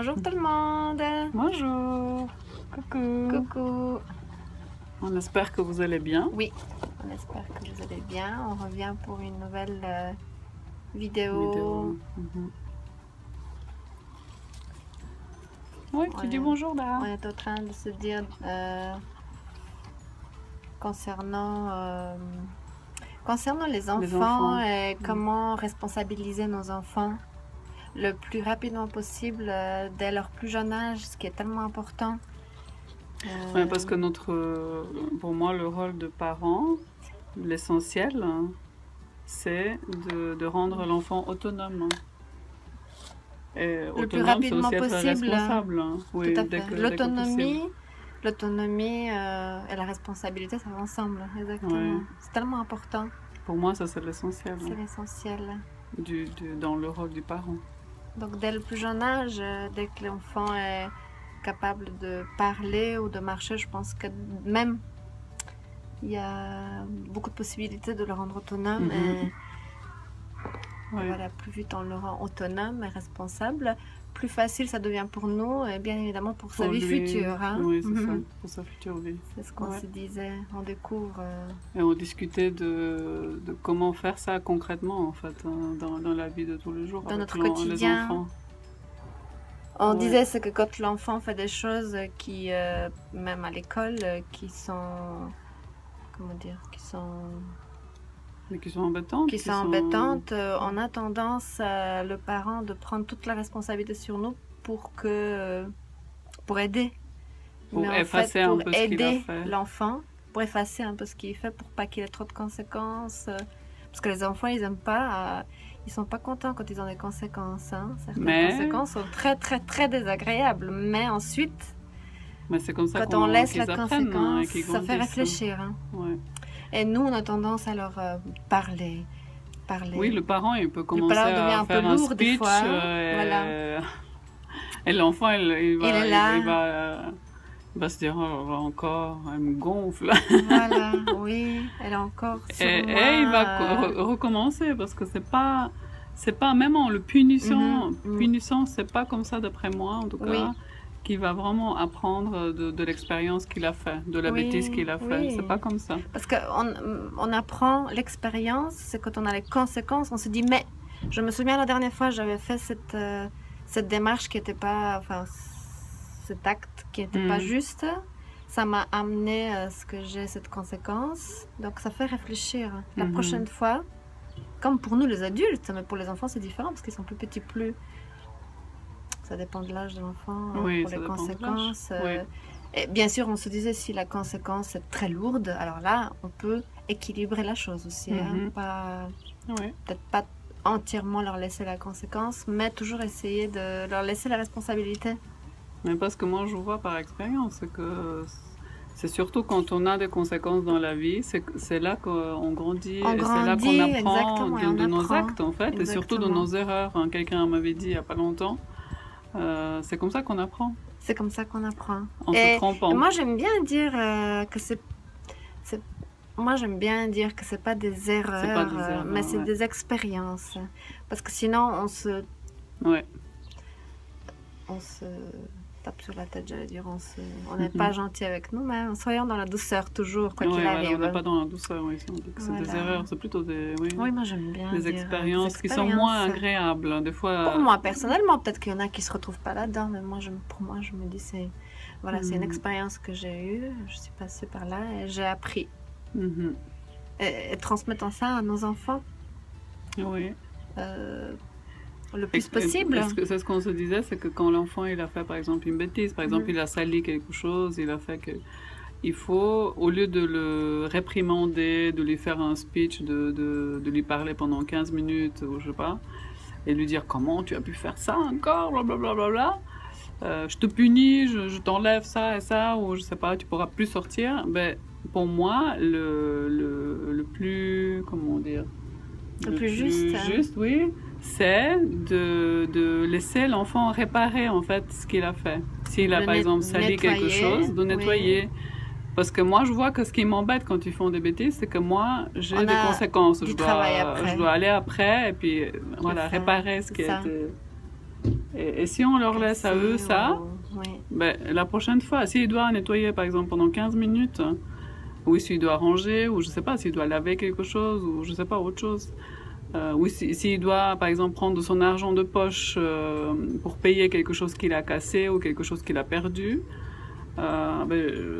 Bonjour tout le monde. Bonjour. Coucou. Coucou. On espère que vous allez bien. Oui, on espère que vous allez bien. On revient pour une nouvelle vidéo. Oui, tu dis bonjour là. On est en train de se dire concernant les enfants et comment responsabiliser nos enfants le plus rapidement possible dès leur plus jeune âge, ce qui est tellement important. Oui, parce que pour moi, le rôle de parent, l'essentiel, c'est de rendre l'enfant autonome. Et le plus rapidement possible. Responsable. Oui, tout à fait. L'autonomie et la responsabilité, ça va ensemble. Exactement. Oui. C'est tellement important. Pour moi, ça c'est l'essentiel. C'est l'essentiel. Dans le rôle du parent. Donc dès le plus jeune âge, dès que l'enfant est capable de parler ou de marcher, je pense que même il y a beaucoup de possibilités de le rendre autonome. Et voilà, plus vite on le rend autonome et responsable, plus facile ça devient pour nous et bien évidemment pour sa vie future. Hein? Oui, c'est ça, pour sa future vie. C'est ce qu'on se disait, on découvre. Et on discutait de comment faire ça concrètement en fait, dans la vie de tous les jours. Dans notre quotidien. Les enfants. On disait c'est que quand l'enfant fait des choses qui, même à l'école, qui sont, comment dire, mais qui sont embêtantes. Qui sont embêtantes. On a tendance, le parent, de prendre toute la responsabilité sur nous pour aider. Pour effacer un peu ce qu'il a fait. Pour aider l'enfant, pour effacer un peu ce qu'il fait, pour pas qu'il ait trop de conséquences. Parce que les enfants, ils aiment pas, ils sont pas contents quand ils ont des conséquences. Hein. Certaines conséquences sont très, très, très désagréables. Mais ensuite, c'est comme ça quand on laisse la conséquence, ça fait réfléchir. Hein. Ouais. Et nous, on a tendance à leur parler. Oui, le parent, il peut commencer à faire un speech. Voilà. Et l'enfant, il va se dire, oh, encore, elle me gonfle. Voilà, oui, elle est encore sur moi. Et il va recommencer, parce que c'est pas même en le punissant, c'est pas comme ça d'après moi, en tout cas. Qui va vraiment apprendre de l'expérience qu'il a fait, de la bêtise qu'il a fait. C'est pas comme ça. Parce qu'on apprend l'expérience, c'est quand on a les conséquences, on se dit, mais je me souviens la dernière fois, j'avais fait cette démarche qui n'était pas, enfin, cet acte qui n'était pas juste. Ça m'a amené à ce que j'ai cette conséquence. Donc ça fait réfléchir. La prochaine fois, comme pour nous les adultes, mais pour les enfants c'est différent parce qu'ils sont plus petits, ça dépend de l'âge de l'enfant, pour les conséquences. Et bien sûr, on se disait, si la conséquence est très lourde, alors là, on peut équilibrer la chose aussi. Peut-être pas entièrement leur laisser la conséquence, mais toujours essayer de leur laisser la responsabilité. Mais parce que moi, je vois par expérience, c'est que c'est surtout quand on a des conséquences dans la vie, c'est là qu'on grandit, et c'est là qu'on apprend de nos actes, en fait, et surtout de nos erreurs. Quelqu'un m'avait dit il n'y a pas longtemps, c'est comme ça qu'on apprend. C'est comme ça qu'on apprend. En se trompant. Et moi, j'aime bien dire que c'est pas des erreurs, mais c'est des expériences. Parce que sinon, on se tape sur la tête, j'allais dire. On n'est pas gentil avec nous, mais soyons dans la douceur toujours, quoi qu'il arrive. On n'est pas dans la douceur, on dit que c'est des erreurs, c'est plutôt des... Oui, moi j'aime bien des expériences qui sont moins agréables, des fois... Pour moi, personnellement, peut-être qu'il y en a qui se retrouvent pas là-dedans, mais pour moi, je me dis, c'est une expérience que j'ai eue, je suis passée par là et j'ai appris. Et transmettant ça à nos enfants. Oui. Le plus possible. C'est ce qu'on se disait, c'est que quand l'enfant il a fait par exemple une bêtise, par exemple il a sali quelque chose, il a fait que... Il faut, au lieu de le réprimander, de lui faire un speech, de lui parler pendant 15 minutes, ou je sais pas, et lui dire comment tu as pu faire ça encore, blablabla, je te punis, je t'enlève ça et ça, ou je sais pas, tu pourras plus sortir. Ben, pour moi, le plus, comment dire, le plus juste, oui, c'est de laisser l'enfant réparer en fait ce qu'il a fait. S'il a par exemple sali quelque chose, de nettoyer. Parce que moi, je vois que ce qui m'embête quand ils font des bêtises, c'est que moi, j'ai des conséquences. Je dois aller après et puis voilà, réparer ce qui a été... Et si on leur laisse à eux ça, Oui. ben, la prochaine fois, s'il doit nettoyer par exemple pendant 15 minutes, ou s'il doit ranger, ou je sais pas, s'il doit laver quelque chose, ou je sais pas, autre chose, ou s'il doit par exemple prendre son argent de poche pour payer quelque chose qu'il a cassé ou quelque chose qu'il a perdu, ben,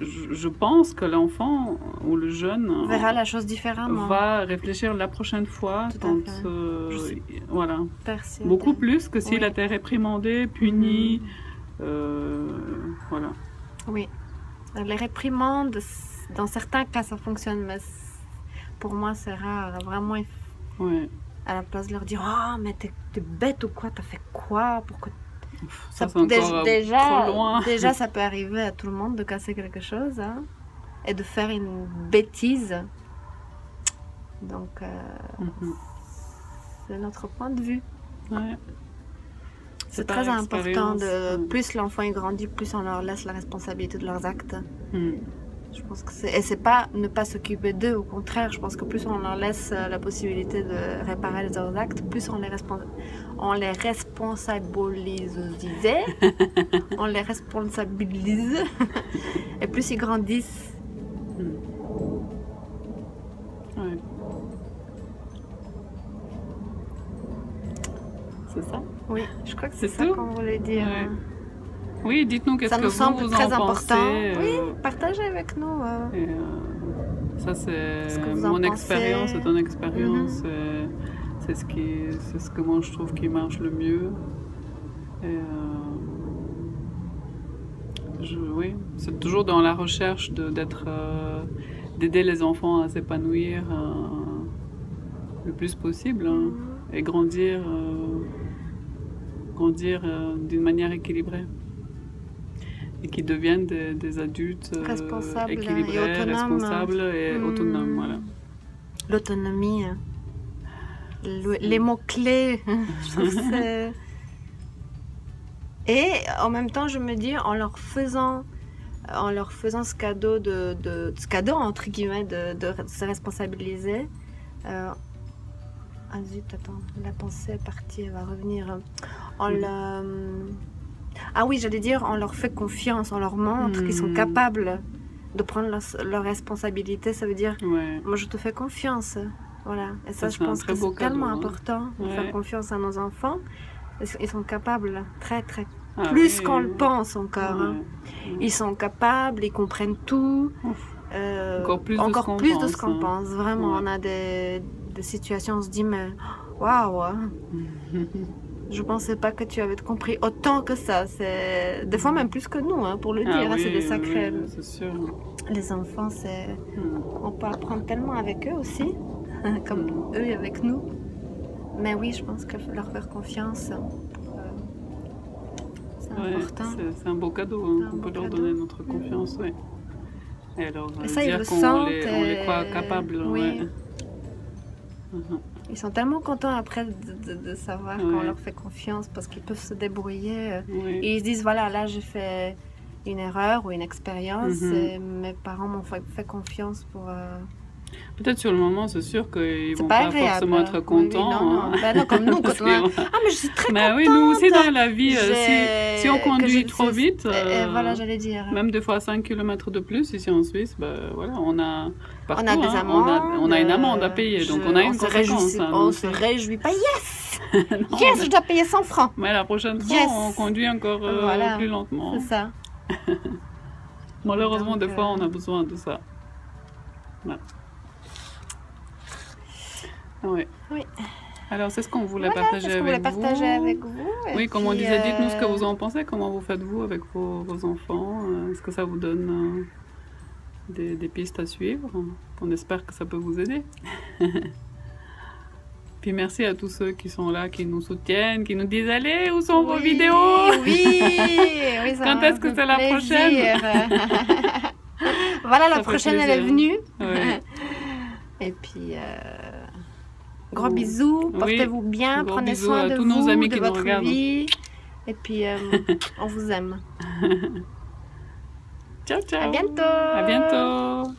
je pense que l'enfant ou le jeune Verra la chose différemment. va réfléchir la prochaine fois Tout à quand fait. voilà, Persuadée. beaucoup plus que s'il Oui. a été réprimandé, puni, voilà. Oui. Les réprimandes, dans certains cas, ça fonctionne, mais pour moi, c'est rare. Vraiment, Ouais. à la place de leur dire « Oh, mais t'es bête ou quoi? T'as fait quoi? Pourquoi? » Ça c'est encore trop loin. Déjà, ça peut arriver à tout le monde de casser quelque chose, hein, et de faire une bêtise. Donc, c'est notre point de vue. Ouais. C'est très important. Plus l'enfant il grandit, plus on leur laisse la responsabilité de leurs actes. Je pense que c'est pas ne pas s'occuper d'eux, au contraire, je pense que plus on leur laisse la possibilité de réparer leurs actes, plus on les responsabilise, on les responsabilise, et plus ils grandissent. Ouais. C'est ça? Oui, je crois que c'est ça tout qu'on voulait dire. Ouais. Oui, dites-nous qu'est-ce que ça nous semble très important. Pensez, oui, partagez avec nous. Ça, c'est mon expérience, c'est ton expérience. C'est ce que moi je trouve qui marche le mieux. Et, oui, c'est toujours dans la recherche d'aider les enfants à s'épanouir le plus possible, hein, et grandir d'une manière équilibrée. Et qui deviennent des adultes équilibrés, responsables et autonomes. Voilà. L'autonomie, les mots-clés. Et en même temps, je me dis, en leur faisant ce cadeau ce cadeau entre guillemets de se responsabiliser. Ah zut, attends, la pensée est partie, elle va revenir. Ah oui, j'allais dire, on leur fait confiance, on leur montre qu'ils sont capables de prendre leur responsabilité. Ça veut dire, moi je te fais confiance. Voilà. Et ça je pense que c'est tellement important de faire confiance à nos enfants. Ils sont capables, plus qu'on le pense encore. Hein. Ils sont capables, ils comprennent tout. Encore plus de ce qu'on pense. Vraiment, on a des situations, on se dit, mais waouh! Je pensais pas que tu avais compris autant que ça. C'est des fois même plus que nous, hein, pour le dire. Oui, c'est des sacrés. Oui, c'est sûr. Les enfants, on peut apprendre tellement avec eux aussi, comme eux avec nous. Mais oui, je pense que leur faire confiance, c'est important. C'est un beau cadeau, hein, qu'on peut leur donner notre confiance, oui. Et alors, et ça, dire qu'on les croit capables. Oui. Ils sont tellement contents après de savoir qu'on leur fait confiance parce qu'ils peuvent se débrouiller. Et ils se disent, voilà, là j'ai fait une erreur ou une expérience et mes parents m'ont fait confiance pour... Peut-être sur le moment, c'est sûr qu'ils vont pas forcément être contents. Oui, non, comme nous, quand on a... Ah, mais je suis très contente. Oui, nous aussi dans la vie, si on conduit trop vite, voilà, j'allais dire. Même des fois 5 km de plus ici en Suisse, voilà, on a partout, des amendes. On a une amende à payer, donc on a une conséquence. On se réjouit pas, yes non, yes, je dois payer 100 francs. Mais la prochaine fois, on conduit encore plus lentement. C'est ça. Malheureusement, des fois, on a besoin de ça. Voilà. Oui. Alors, c'est ce qu'on voulait partager avec vous. Oui, comme on disait, dites-nous ce que vous en pensez, comment vous faites-vous avec vos enfants. Est-ce que ça vous donne des pistes à suivre? On espère que ça peut vous aider. Puis merci à tous ceux qui sont là, qui nous soutiennent, qui nous disent « Allez, où sont vos vidéos ?» Oui, quand est-ce que c'est la prochaine? Voilà, la prochaine, elle est venue. Et puis... Gros bisous, portez-vous bien, prenez soin de tous vous, nos amis de qui votre nous vie. Et puis, on vous aime. Ciao, ciao. À bientôt. À bientôt.